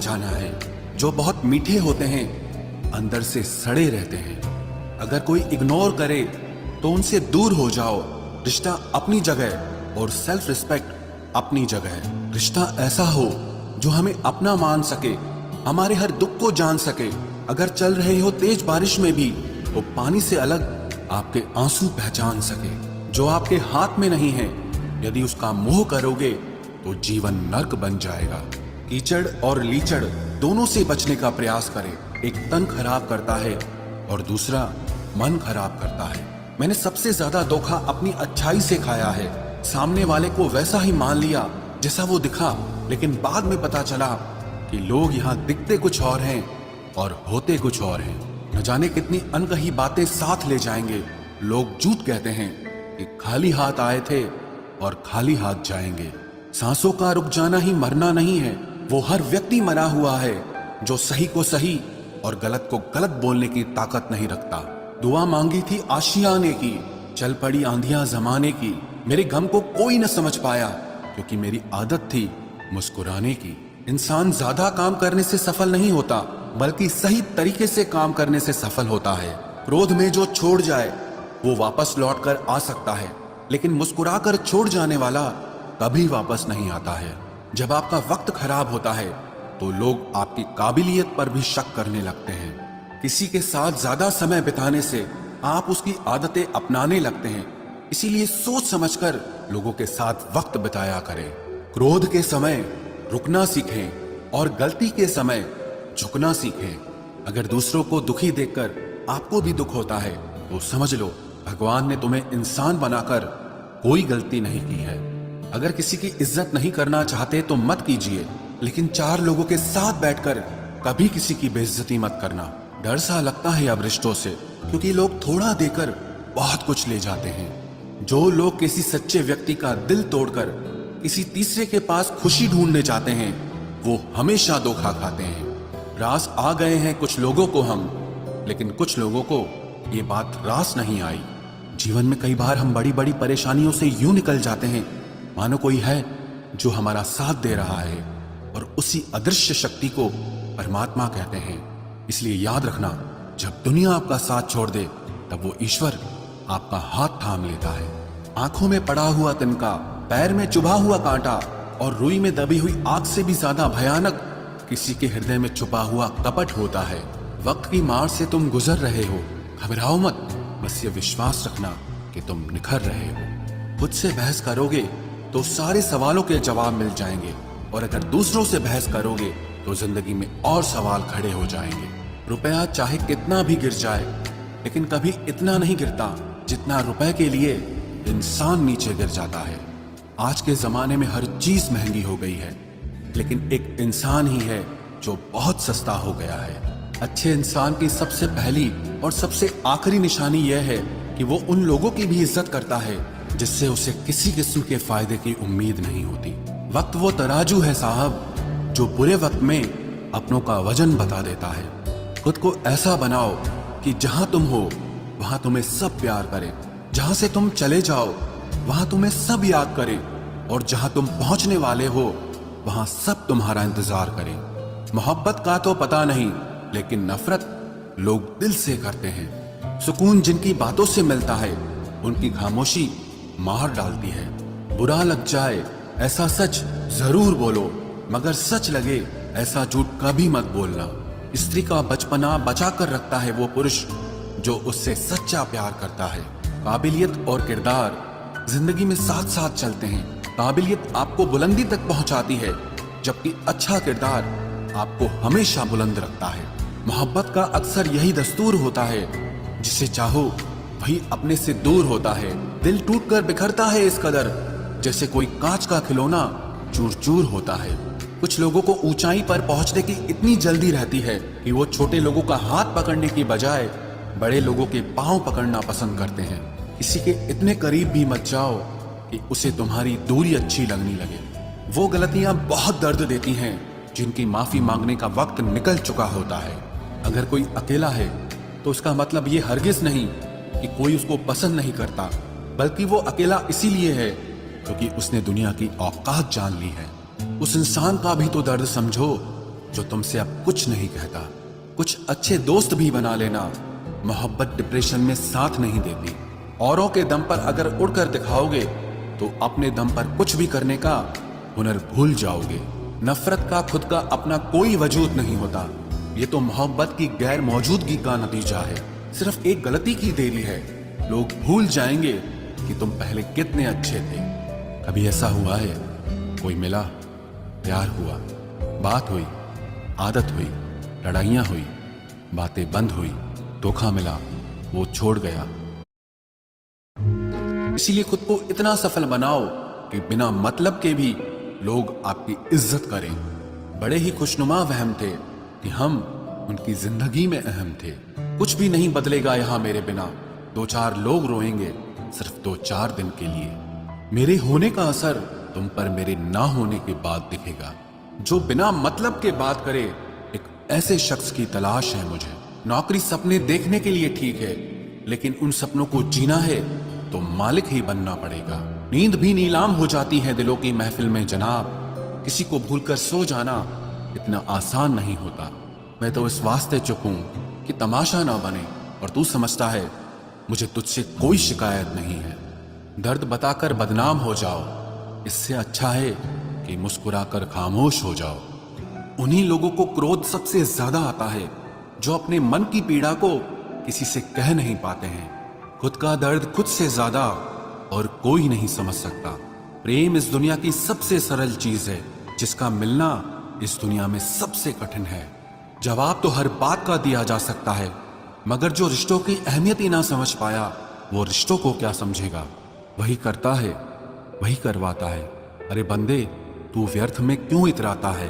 पहचाना है। जो बहुत मीठे होते हैं अंदर से सड़े रहते हैं। अगर कोई इग्नोर करे तो उनसे दूर हो जाओ। रिश्ता अपनी जगह और सेल्फ रिस्पेक्ट अपनी जगह। रिश्ता ऐसा हो जो हमें अपना मान सके, हमारे हर दुख को जान सके। अगर चल रहे हो तेज बारिश में भी वो पानी से अलग आपके आंसू पहचान सके। जो आपके हाथ में नहीं है यदि उसका मोह करोगे तो जीवन नर्क बन जाएगा। कीचड़ और लीचड़ दोनों से बचने का प्रयास करें। एक तन खराब करता है और दूसरा मन खराब करता है। मैंने सबसे ज्यादा धोखा अपनी अच्छाई से खाया है। सामने वाले को वैसा ही मान लिया जैसा वो दिखा, लेकिन बाद में पता चला कि लोग यहाँ दिखते कुछ और हैं और होते कुछ और हैं। न जाने कितनी अनकही बातें साथ ले जाएंगे। लोग झूठ कहते हैं कि खाली हाथ आए थे और खाली हाथ जाएंगे। सांसों का रुक जाना ही मरना नहीं है। वो हर व्यक्ति मरा हुआ है जो सही को सही और गलत को गलत बोलने की ताकत नहीं रखता। दुआ मांगी थी आशियाने की, चल पड़ी आंधियां जमाने की। मेरे गम को कोई न समझ पाया क्योंकि मेरी आदत थी मुस्कुराने की। इंसान ज्यादा काम करने से सफल नहीं होता बल्कि सही तरीके से काम करने से सफल होता है। क्रोध में जो छोड़ जाए वो वापस लौट कर आ सकता है, लेकिन मुस्कुराकर छोड़ जाने वाला कभी वापस नहीं आता है। जब आपका वक्त खराब होता है तो लोग आपकी काबिलियत पर भी शक करने लगते हैं। किसी के साथ ज्यादा समय बिताने से आप उसकी आदतें अपनाने लगते हैं। इसीलिए सोच समझकर लोगों के साथ वक्त बिताया करें। क्रोध के समय रुकना सीखें और गलती के समय झुकना सीखें। अगर दूसरों को दुखी देखकर आपको भी दुख होता है तो समझ लो भगवान ने तुम्हें इंसान बनाकर कोई गलती नहीं की है। अगर किसी की इज्जत नहीं करना चाहते तो मत कीजिए, लेकिन चार लोगों के साथ बैठकर कभी किसी की बेइज्जती मत करना। डर सा लगता है अब रिश्तों से, क्योंकि लोग थोड़ा देकर बहुत कुछ ले जाते हैं। जो लोग किसी सच्चे व्यक्ति का दिल तोड़कर किसी तीसरे के पास खुशी ढूंढने जाते हैं वो हमेशा धोखा खाते हैं। रास आ गए हैं कुछ लोगों को हम, लेकिन कुछ लोगों को ये बात रास नहीं आई। जीवन में कई बार हम बड़ी बड़ी परेशानियों से यूं निकल जाते हैं मानो कोई है जो हमारा साथ दे रहा है, और उसी अदृश्य शक्ति को परमात्मा कहते हैं। इसलिए याद रखना, जब दुनिया आपका साथ छोड़ दे तब वो ईश्वर आपका हाथ थाम लेता है। आंखों में पड़ा हुआ तिनका, पैर में चुभा हुआ कांटा और रुई में दबी हुई आग से भी ज्यादा भयानक किसी के हृदय में छुपा हुआ कपट होता है। वक्त की मार से तुम गुजर रहे हो, घबराओ मत, बस ये विश्वास रखना कि तुम निखर रहे हो। खुद से बहस करोगे तो सारे सवालों के जवाब मिल जाएंगे, और अगर दूसरों से बहस करोगे तो जिंदगी में और सवाल खड़े हो जाएंगे। रुपया चाहे कितना भी गिर जाए, लेकिन कभी इतना नहीं गिरता जितना रुपए के लिए इंसान नीचे गिर जाता है। आज के जमाने में हर चीज महंगी हो गई है, लेकिन एक इंसान ही है जो बहुत सस्ता हो गया है। अच्छे इंसान की सबसे पहली और सबसे आखिरी निशानी यह है कि वो उन लोगों की भी इज्जत करता है जिससे उसे किसी किस्म के फायदे की उम्मीद नहीं होती। वक्त वो तराजू है साहब जो बुरे वक्त में अपनों का वजन बता देता है। खुद को ऐसा बनाओ कि जहां तुम हो वहां तुम्हें सब प्यार करें, जहां से तुम चले जाओ वहां तुम्हें सब याद करें, और जहां तुम पहुंचने वाले हो वहां सब तुम्हारा इंतजार करें। मोहब्बत का तो पता नहीं, लेकिन नफरत लोग दिल से करते हैं। सुकून जिनकी बातों से मिलता है उनकी खामोशी मार डालती है। बुरा लग जाए ऐसा सच जरूर बोलो, मगर सच लगे ऐसा झूठ कभी मत बोलना। स्त्री का बचपना बचा कर रखता है वो पुरुष जो उससे सच्चा प्यार करता है। काबिलियत और किरदार जिंदगी में साथ साथ चलते हैं। काबिलियत आपको बुलंदी तक पहुंचाती है, जबकि अच्छा किरदार आपको हमेशा बुलंद रखता है। मोहब्बत का अक्सर यही दस्तूर होता है, जिसे चाहो वही अपने से दूर होता है। दिल टूटकर बिखरता है इस कदर जैसे कोई कांच का खिलौना चूर चूर होता है। कुछ लोगों को ऊंचाई पर पहुंचने की इतनी जल्दी रहती है कि वो छोटे लोगों का हाथ पकड़ने की बजाय बड़े लोगों के पांव पकड़ना पसंद करते हैं। किसी के इतने करीब भी मत जाओ कि उसे तुम्हारी दूरी अच्छी लगने लगे। वो गलतियां बहुत दर्द देती हैं जिनकी माफी मांगने का वक्त निकल चुका होता है। अगर कोई अकेला है तो उसका मतलब ये हरगिज नहीं कि कोई उसको पसंद नहीं करता, बल्कि वो अकेला इसीलिए है क्योंकि उसने दुनिया की औकात जान ली है। उस इंसान का भी तो दर्द समझो जो तुमसे अब कुछ नहीं कहता। कुछ अच्छे दोस्त भी बना लेना, मोहब्बत डिप्रेशन में साथ नहीं देती। औरों के दम पर अगर उड़कर दिखाओगे तो अपने दम पर कुछ भी करने का हुनर भूल जाओगे। नफरत का खुद का अपना कोई वजूद नहीं होता, ये तो मोहब्बत की गैर मौजूदगी का नतीजा है। सिर्फ एक गलती की देरी है, लोग भूल जाएंगे कि तुम पहले कितने अच्छे थे। कभी ऐसा हुआ है, कोई मिला, प्यार हुआ, बात हुई, आदत हुई, लड़ाइयां हुई, बातें बंद हुई, धोखा मिला, वो छोड़ गया। इसीलिए खुद को इतना सफल बनाओ कि बिना मतलब के भी लोग आपकी इज्जत करें। बड़े ही खुशनुमा वहम थे कि हम उनकी जिंदगी में अहम थे। कुछ भी नहीं बदलेगा यहां मेरे बिना, दो चार लोग रोएंगे सिर्फ 2-4 दिन के लिए। मेरे होने का असर तुम पर मेरे ना होने के बाद दिखेगा। जो बिना मतलब के बात करे, एक ऐसे शख्स की तलाश है मुझे। नौकरी सपने देखने के लिए ठीक है, लेकिन उन सपनों को जीना है तो मालिक ही बनना पड़ेगा। नींद भी नीलाम हो जाती है दिलों की महफिल में जनाब। किसी को भूलकर सो जाना इतना आसान नहीं होता। मैं तो इस वास्ते चुप हूं कि तमाशा ना बने, और तू समझता है मुझे तुझसे कोई शिकायत नहीं है। दर्द बताकर बदनाम हो जाओ, इससे अच्छा है कि मुस्कुराकर खामोश हो जाओ। उन्हीं लोगों को क्रोध सबसे ज्यादा आता है जो अपने मन की पीड़ा को किसी से कह नहीं पाते हैं। खुद का दर्द खुद से ज्यादा और कोई नहीं समझ सकता। प्रेम इस दुनिया की सबसे सरल चीज है, जिसका मिलना इस दुनिया में सबसे कठिन है। जवाब तो हर बात का दिया जा सकता है, मगर जो रिश्तों की अहमियत ही ना समझ पाया, वो रिश्तों को क्या समझेगा। वही करता है, वही करवाता है। अरे बंदे, तू व्यर्थ में क्यों इतराता है।